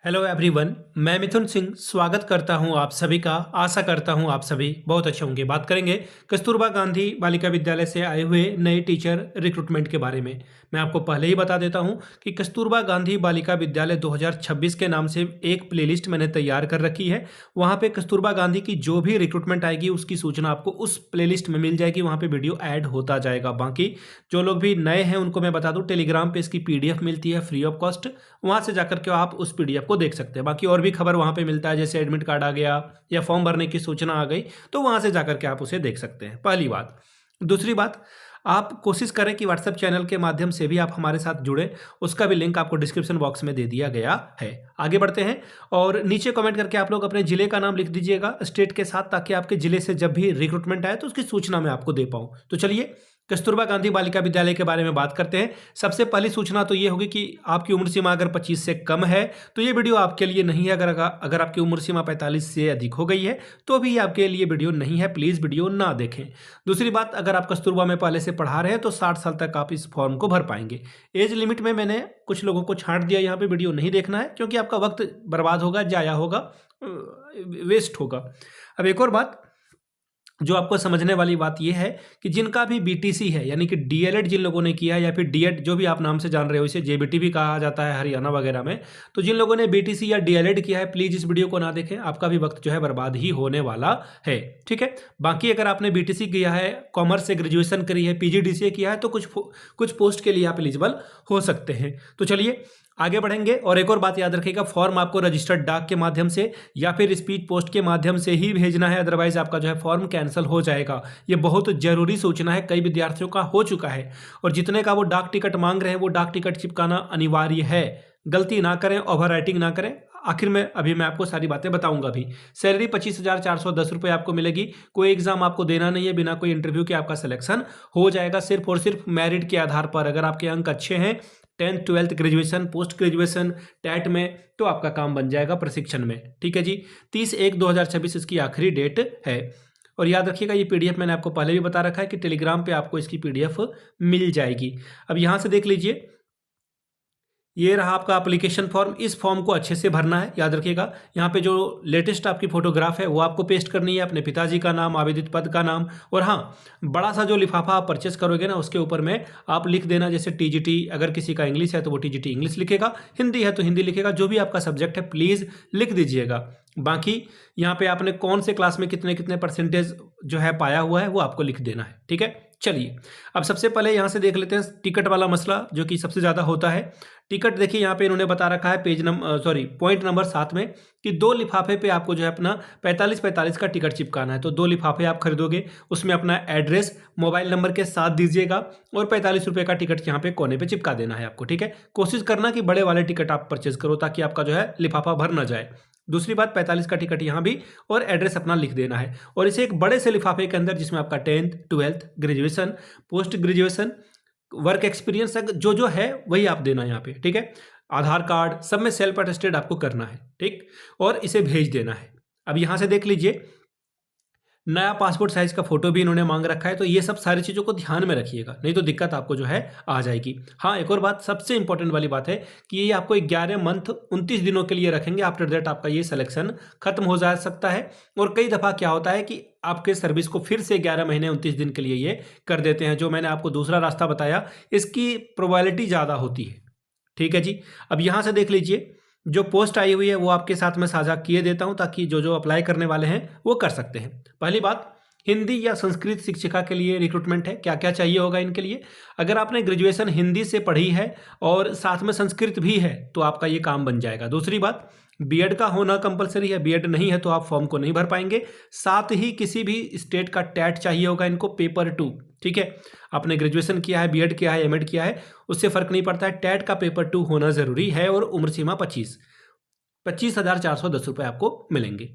Hello everyone, मैं मिथुन सिंह स्वागत करता हूं आप सभी का। आशा करता हूं आप सभी बहुत अच्छे होंगे। बात करेंगे कस्तूरबा गांधी बालिका विद्यालय से आए हुए नए टीचर रिक्रूटमेंट के बारे में। मैं आपको पहले ही बता देता हूं कि कस्तूरबा गांधी बालिका विद्यालय 2026 के नाम से एक प्लेलिस्ट मैंने तैयार कर रखी है। वहां पे कस्तूरबा गांधी की जो भी रिक्रूटमेंट आएगी उसकी सूचना आपको उस प्लेलिस्ट में मिल जाएगी। वहां पे वीडियो ऐड होता जाएगा। बाकी जो लोग भी नए हैं उनको मैं बता दूं, टेलीग्राम पे इसकी पीडीएफ मिलती है फ्री ऑफ कॉस्ट। वहां से जाकर के आप उस पीडीएफ को देख सकते हैं। बाकी और भी खबर वहां पे मिलता है, जैसे एडमिट कार्ड आ गया या फॉर्म भरने की सूचना आ गई, तो वहां से जाकर के आप उसे देख सकते हैं। पहली बात। दूसरी बात, आप कोशिश करें कि व्हाट्सएप चैनल के माध्यम से भी आप हमारे साथ जुड़े। उसका भी लिंक आपको डिस्क्रिप्शन बॉक्स में दे दिया गया है। आगे बढ़ते हैं और नीचे कमेंट करके आप लोग अपने जिले का नाम लिख दीजिएगा स्टेट के साथ, ताकि आपके जिले से जब भी रिक्रूटमेंट आए तो उसकी सूचना मैं आपको दे पाऊं। तो चलिए कस्तूरबा गांधी बालिका विद्यालय के बारे में बात करते हैं। सबसे पहली सूचना तो ये होगी कि आपकी उम्र सीमा अगर 25 से कम है तो ये वीडियो आपके लिए नहीं है। अगर आपकी उम्र सीमा 45 से अधिक हो गई है तो भी आपके लिए वीडियो नहीं है। प्लीज़ वीडियो ना देखें। दूसरी बात, अगर आप कस्तूरबा में पहले से पढ़ा रहे हैं तो 60 साल तक आप इस फॉर्म को भर पाएंगे। एज लिमिट में मैंने कुछ लोगों को छांट दिया, यहाँ पे वीडियो नहीं देखना है क्योंकि आपका वक्त बर्बाद होगा, जाया होगा, वेस्ट होगा। अब एक और बात जो आपको समझने वाली बात यह है कि जिनका भी बीटीसी है, यानी कि डीएलएड जिन लोगों ने किया है, या फिर डीएड जो भी आप नाम से जान रहे हो, इसे जेबीटी भी कहा जाता है हरियाणा वगैरह में, तो जिन लोगों ने बीटीसी या डीएलएड किया है प्लीज़ इस वीडियो को ना देखें। आपका भी वक्त जो है बर्बाद ही होने वाला है। ठीक है। बाकी अगर आपने बीटीसी किया है, कॉमर्स से ग्रेजुएशन करी है, पीजीडीसीए किया है, तो कुछ पोस्ट के लिए आप एलिजिबल हो सकते हैं। तो चलिए आगे बढ़ेंगे। और एक और बात याद रखिएगा, फॉर्म आपको रजिस्टर्ड डाक के माध्यम से या फिर स्पीड पोस्ट के माध्यम से ही भेजना है, अदरवाइज आपका जो है फॉर्म कैंसिल हो जाएगा। ये बहुत जरूरी सूचना है, कई विद्यार्थियों का हो चुका है और जितने का वो डाक टिकट मांग रहे हैं वो डाक टिकट चिपकाना अनिवार्य है। गलती ना करें, ओवर राइटिंग ना करें। आखिर में अभी मैं आपको सारी बातें बताऊंगा भी। सैलरी 25,410 रुपये आपको मिलेगी। कोई एग्जाम आपको देना नहीं है, बिना कोई इंटरव्यू के आपका सिलेक्शन हो जाएगा, सिर्फ और सिर्फ मेरिट के आधार पर। अगर आपके अंक अच्छे हैं 10th 12th graduation, post graduation, TET में, तो आपका काम बन जाएगा प्रशिक्षण में। ठीक है जी। 30/1/2026 इसकी आखिरी डेट है। और याद रखिएगा ये पीडीएफ मैंने आपको पहले भी बता रखा है कि टेलीग्राम पे आपको इसकी पीडीएफ मिल जाएगी। अब यहाँ से देख लीजिए, ये रहा आपका एप्लीकेशन फॉर्म। इस फॉर्म को अच्छे से भरना है। याद रखिएगा यहाँ पे जो लेटेस्ट आपकी फोटोग्राफ है वो आपको पेस्ट करनी है, अपने पिताजी का नाम, आवेदित पद का नाम, और हाँ, बड़ा सा जो लिफाफा आप परचेस करोगे ना उसके ऊपर में आप लिख देना, जैसे टीजीटी, अगर किसी का इंग्लिश है तो वो टीजीटी इंग्लिश लिखेगा, हिंदी है तो हिंदी लिखेगा, जो भी आपका सब्जेक्ट है प्लीज़ लिख दीजिएगा। बाकी यहाँ पे आपने कौन से क्लास में कितने कितने परसेंटेज जो है पाया हुआ है वो आपको लिख देना है। ठीक है। चलिए अब सबसे पहले यहाँ से देख लेते हैं टिकट वाला मसला, जो कि सबसे ज़्यादा होता है। टिकट देखिए यहाँ पे इन्होंने बता रखा है पॉइंट नंबर 7 में कि 2 लिफाफे पे आपको जो है अपना 45-45 का टिकट चिपकाना है। तो 2 लिफाफे आप खरीदोगे, उसमें अपना एड्रेस, मोबाइल नंबर के साथ दीजिएगा और 45 रुपये का टिकट यहाँ पे कोने पे चिपका देना है आपको। ठीक है। कोशिश करना कि बड़े वाले टिकट आप परचेज करो ताकि आपका जो है लिफाफा भर ना जाए। दूसरी बात, 45 का टिकट यहाँ भी, और एड्रेस अपना लिख देना है। और इसे एक बड़े से लिफाफे के अंदर, जिसमें आपका 10th 12th graduation, post graduation, work experience जो जो है वही आप देना यहाँ पे। ठीक है। आधार कार्ड सब में सेल्फ अटेस्टेड आपको करना है। ठीक। और इसे भेज देना है। अब यहाँ से देख लीजिए, नया पासपोर्ट साइज का फोटो भी इन्होंने मांग रखा है। तो ये सब सारी चीज़ों को ध्यान में रखिएगा, नहीं तो दिक्कत आपको जो है आ जाएगी। हाँ, एक और बात सबसे इंपॉर्टेंट वाली बात है कि ये आपको 11 मंथ 29 दिनों के लिए रखेंगे। आफ्टर दैट आपका ये सिलेक्शन खत्म हो जा सकता है। और कई दफ़ा क्या होता है कि आपके सर्विस को फिर से 11 महीने 29 दिन के लिए ये कर देते हैं। जो मैंने आपको दूसरा रास्ता बताया, इसकी प्रोबेबिलिटी ज़्यादा होती है। ठीक है जी। अब यहाँ से देख लीजिए, जो पोस्ट आई हुई है वो आपके साथ में साझा किए देता हूं, ताकि जो जो अप्लाई करने वाले हैं वो कर सकते हैं। पहली बात, हिंदी या संस्कृत शिक्षिका के लिए रिक्रूटमेंट है। क्या क्या चाहिए होगा इनके लिए? अगर आपने ग्रेजुएशन हिंदी से पढ़ी है और साथ में संस्कृत भी है तो आपका ये काम बन जाएगा। दूसरी बात, बीएड का होना कंपलसरी है। बीएड नहीं है तो आप फॉर्म को नहीं भर पाएंगे। साथ ही किसी भी स्टेट का टैट चाहिए होगा इनको, पेपर 2। ठीक है। आपने ग्रेजुएशन किया है, बीएड किया है, एमएड किया है, उससे फर्क नहीं पड़ता है, टैट का पेपर 2 होना जरूरी है। और उम्र सीमा 25,410 रुपये आपको मिलेंगे।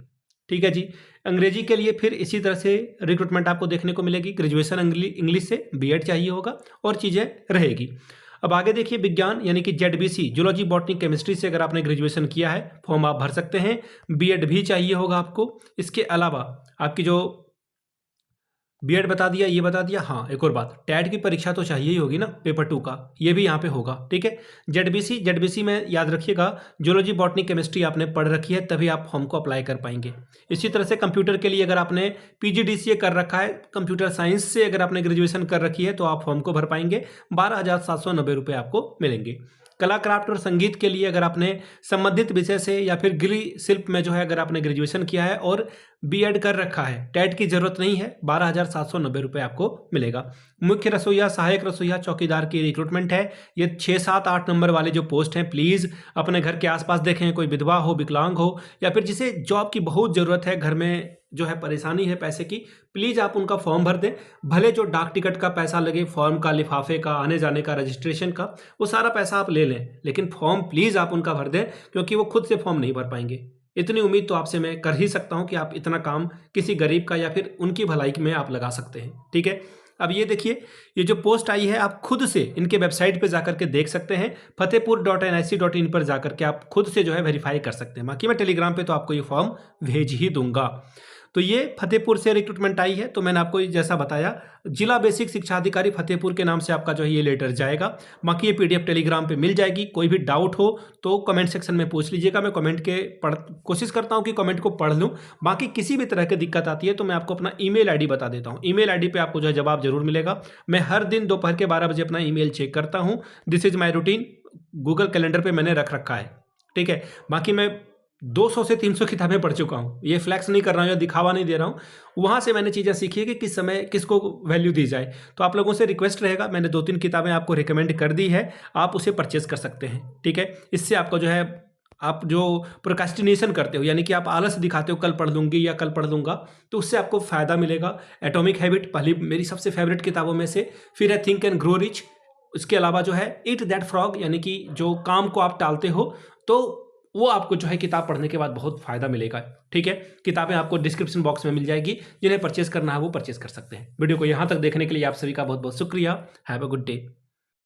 ठीक है जी। अंग्रेजी के लिए फिर इसी तरह से रिक्रूटमेंट आपको देखने को मिलेगी। ग्रेजुएशन इंग्लिश से, बीएड चाहिए होगा और चीज़ें रहेगी। अब आगे देखिए, विज्ञान यानी कि जेडबीसी, जूलॉजी बॉटनी केमिस्ट्री से अगर आपने ग्रेजुएशन किया है फॉर्म आप भर सकते हैं। बीएड भी चाहिए होगा आपको। इसके अलावा आपकी जो बीएड बता दिया, ये बता दिया। हाँ, एक और बात, टेट की परीक्षा तो चाहिए ही होगी ना, पेपर 2 का, ये भी यहाँ पे होगा, ठीक है। जेडबीसी में याद रखिएगा, जूलॉजी, बॉटनी, केमिस्ट्री आपने पढ़ रखी है, तभी आप फॉर्म को अप्लाई कर पाएंगे। इसी तरह से कंप्यूटर के लिए अगर आपने पीजीडीसीए कर रखा है, कंप्यूटर साइंस से अगर आपने ग्रेजुएशन कर रखी है, तो आप फॉर्म को भर पाएंगे, 12,790 रुपये आपको मिलेंगे। कला, क्राफ्ट और संगीत के लिए अगर आपने संबंधित विषय से या फिर गृह शिल्प में जो है अगर आपने ग्रेजुएशन किया है और बीएड कर रखा है, टेट की जरूरत नहीं है, 12,790 रुपये आपको मिलेगा। मुख्य रसोइया, सहायक रसोइया, चौकीदार की रिक्रूटमेंट है। ये 6, 7, 8 नंबर वाले जो पोस्ट हैं, प्लीज़ अपने घर के आसपास देखें, कोई विधवा हो, विकलांग हो, या फिर जिसे जॉब की बहुत ज़रूरत है, घर में जो है परेशानी है पैसे की, प्लीज़ आप उनका फॉर्म भर दें। भले जो डाक टिकट का पैसा लगे, फॉर्म का, लिफाफे का, आने जाने का, रजिस्ट्रेशन का, वो सारा पैसा आप ले लें, लेकिन फॉर्म प्लीज़ आप उनका भर दें, क्योंकि वो खुद से फॉर्म नहीं भर पाएंगे। इतनी उम्मीद तो आपसे मैं कर ही सकता हूं कि आप इतना काम किसी गरीब का या फिर उनकी भलाई में आप लगा सकते हैं, ठीक है। अब ये देखिए, ये जो पोस्ट आई है, आप खुद से इनके वेबसाइट पे जाकर के देख सकते हैं, fatehpur.nic.in पर जाकर के आप खुद से जो है वेरीफाई कर सकते हैं। बाकी मैं टेलीग्राम पे तो आपको ये फॉर्म भेज ही दूंगा। तो ये फतेहपुर से रिक्रूटमेंट आई है, तो मैंने आपको जैसा बताया, जिला बेसिक शिक्षा अधिकारी फतेहपुर के नाम से आपका जो है ये लेटर जाएगा। बाकी ये पीडीएफ टेलीग्राम पे मिल जाएगी। कोई भी डाउट हो तो कमेंट सेक्शन में पूछ लीजिएगा, मैं कमेंट के कोशिश करता हूँ कि कमेंट को पढ़ लूँ। बाकी किसी भी तरह की दिक्कत आती है तो मैं आपको अपना ईमेल आईडी बता देता हूँ, ईमेल आईडी पे आपको जो है जवाब जरूर मिलेगा। मैं हर दिन दोपहर के 12 बजे अपना ईमेल चेक करता हूँ। This is my routine, Google calendar पर मैंने रख रखा है, ठीक है। बाकी मैं 200 से 300 किताबें पढ़ चुका हूँ, ये फ्लैक्स नहीं कर रहा हूँ या दिखावा नहीं दे रहा हूँ। वहाँ से मैंने चीज़ें सीखी है कि किस समय किसको वैल्यू दी जाए। तो आप लोगों से रिक्वेस्ट रहेगा, मैंने 2-3 किताबें आपको रिकमेंड कर दी है, आप उसे परचेज कर सकते हैं, ठीक है। इससे आपको जो है, आप जो प्रोक्रेस्टिनेशन करते हो, यानी कि आप आलस दिखाते हो, कल पढ़ लूँगी या कल पढ़ लूँगा, तो उससे आपको फ़ायदा मिलेगा। एटॉमिक हैबिट पहली मेरी सबसे फेवरेट किताबों में से, फिर है थिंक एंड ग्रो रिच। इसके अलावा जो है ईट दैट फ्रॉग, यानी कि जो काम को आप टालते हो, तो वो आपको जो है किताब पढ़ने के बाद बहुत फायदा मिलेगा, ठीक है। किताबें आपको डिस्क्रिप्शन बॉक्स में मिल जाएगी, जिन्हें परचेज करना है वो परचेज कर सकते हैं। वीडियो को यहाँ तक देखने के लिए आप सभी का बहुत बहुत शुक्रिया। Have a good day.